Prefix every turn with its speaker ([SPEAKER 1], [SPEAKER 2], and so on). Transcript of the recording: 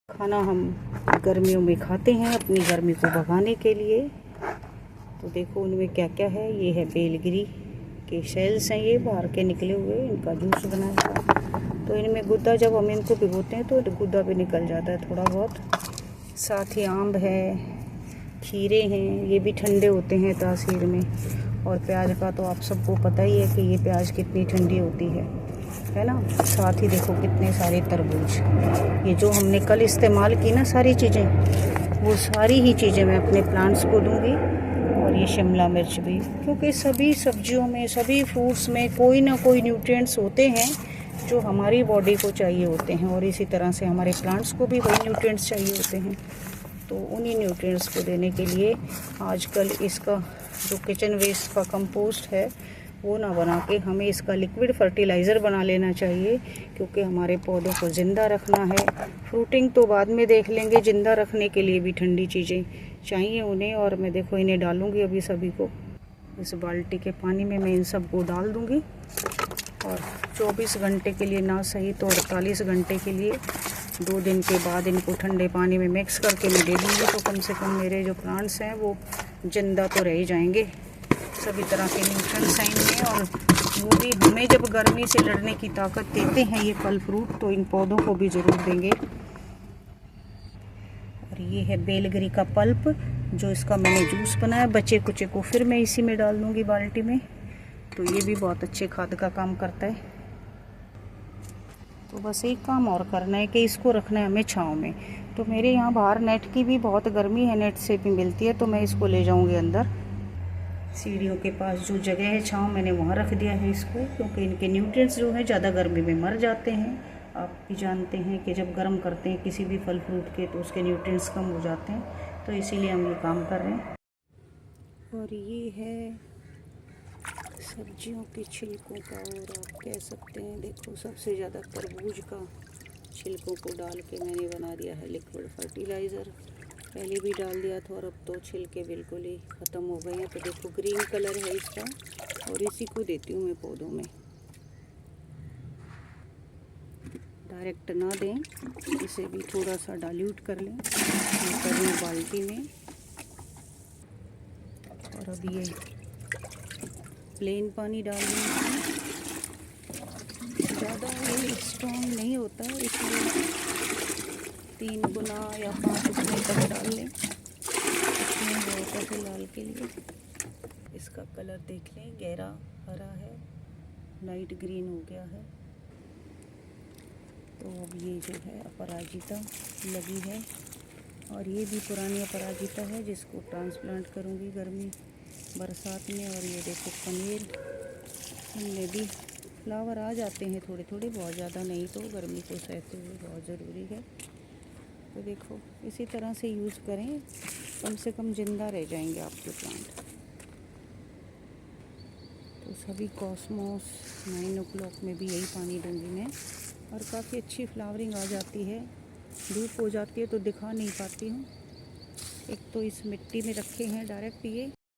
[SPEAKER 1] खाना हम गर्मियों में खाते हैं अपनी गर्मी को भगाने के लिए। तो देखो उनमें क्या क्या है। ये है बेलगिरी के शेल्स हैं, ये बाहर के निकले हुए, इनका जूस बनाया। तो इनमें गुद्दा, जब हम इनको भिगोते हैं तो गुद्दा भी निकल जाता है थोड़ा बहुत। साथ ही आम है, खीरे हैं, ये भी ठंडे होते हैं तासीर में। और प्याज का तो आप सबको पता ही है कि ये प्याज कितनी ठंडी होती है ना। साथ ही देखो कितने सारे तरबूज, ये जो हमने कल इस्तेमाल की ना सारी चीज़ें, वो सारी ही चीज़ें मैं अपने प्लांट्स को दूंगी। और ये शिमला मिर्च भी, क्योंकि सभी सब्जियों में, सभी फ्रूट्स में कोई ना कोई न्यूट्रिएंट्स होते हैं जो हमारी बॉडी को चाहिए होते हैं। और इसी तरह से हमारे प्लांट्स को भी वही न्यूट्रिएंट्स चाहिए होते हैं। तो उन्हीं न्यूट्रिएंट्स को देने के लिए आजकल इसका जो किचन वेस्ट का कंपोस्ट है वो ना बना के हमें इसका लिक्विड फर्टिलाइज़र बना लेना चाहिए। क्योंकि हमारे पौधों को ज़िंदा रखना है। फ्रूटिंग तो बाद में देख लेंगे, ज़िंदा रखने के लिए भी ठंडी चीज़ें चाहिए उन्हें। और मैं देखो इन्हें डालूँगी अभी सभी को इस बाल्टी के पानी में, मैं इन सब को डाल दूँगी। और 24 घंटे के लिए ना सही तो 48 घंटे के लिए 2 दिन के बाद इनको ठंडे पानी में मिक्स करके मैं दे दूँगी। तो कम से कम मेरे जो प्लांट्स हैं वो जिंदा तो रह जाएंगे। सभी तरह के न्यूट्रिएंट्स हैं इनमें। और वो भी हमें जब गर्मी से लड़ने की ताकत देते हैं ये फल फ्रूट, तो इन पौधों को भी ज़रूर देंगे। और ये है बेलगिरी का पल्प, जो इसका मैंने जूस बनाया। बचे कुचे को फिर मैं इसी में डाल दूँगी बाल्टी में। तो ये भी बहुत अच्छे खाद का काम करता है। तो बस एक काम और करना है कि इसको रखना है हमें छाँव में। तो मेरे यहाँ बाहर नेट की भी बहुत गर्मी है, नेट से भी मिलती है, तो मैं इसको ले जाऊँगी अंदर। सीढ़ियों के पास जो जगह है छाँव, मैंने वहाँ रख दिया है इसको। क्योंकि इनके न्यूट्रिएंट्स जो हैं ज़्यादा गर्मी में मर जाते हैं। आप भी जानते हैं कि जब गर्म करते हैं किसी भी फल फ्रूट के तो उसके न्यूट्रिएंट्स कम हो जाते हैं। तो इसीलिए हम ये काम कर रहे हैं। और ये है सब्जियों के छिलकों का, और आप कह सकते हैं देखो सबसे ज़्यादा तरबूज का छिलकों को डाल के मैंने बना दिया है लिक्विड फर्टिलाइज़र। पहले भी डाल दिया था और अब तो छिलके बिल्कुल ही ख़त्म हो गए हैं। तो देखो ग्रीन कलर है इसका, और इसी को देती हूँ मैं पौधों में। डायरेक्ट ना दें, इसे भी थोड़ा सा डाइल्यूट कर लें। मैं कर लूँ बाल्टी में। और अब ये प्लेन पानी डाल दें, ज़्यादा ये स्ट्रॉन्ग नहीं होता है, इसलिए 3 गुना या 5 गुना तक डाल लें। इसमें बहुत है फिलहाल के लिए। इसका कलर देख लें, गहरा हरा है, लाइट ग्रीन हो गया है। तो अब ये जो है अपराजिता लगी है, और ये भी पुरानी अपराजिता है जिसको ट्रांसप्लांट करूँगी गर्मी बरसात में। और ये देखो पनीर, इनमें भी फ्लावर आ जाते हैं थोड़े थोड़े, बहुत ज़्यादा नहीं। तो गर्मी को सहते हुए बहुत ज़रूरी है। तो देखो इसी तरह से यूज़ करें, कम से कम ज़िंदा रह जाएंगे आपके प्लांट। तो सभी कॉस्मोस 9 o'clock में भी यही पानी दूंगी मैं। और काफ़ी अच्छी फ्लावरिंग आ जाती है। धूप हो जाती है तो दिखा नहीं पाती हूँ। एक तो इस मिट्टी में रखे हैं डायरेक्ट ये,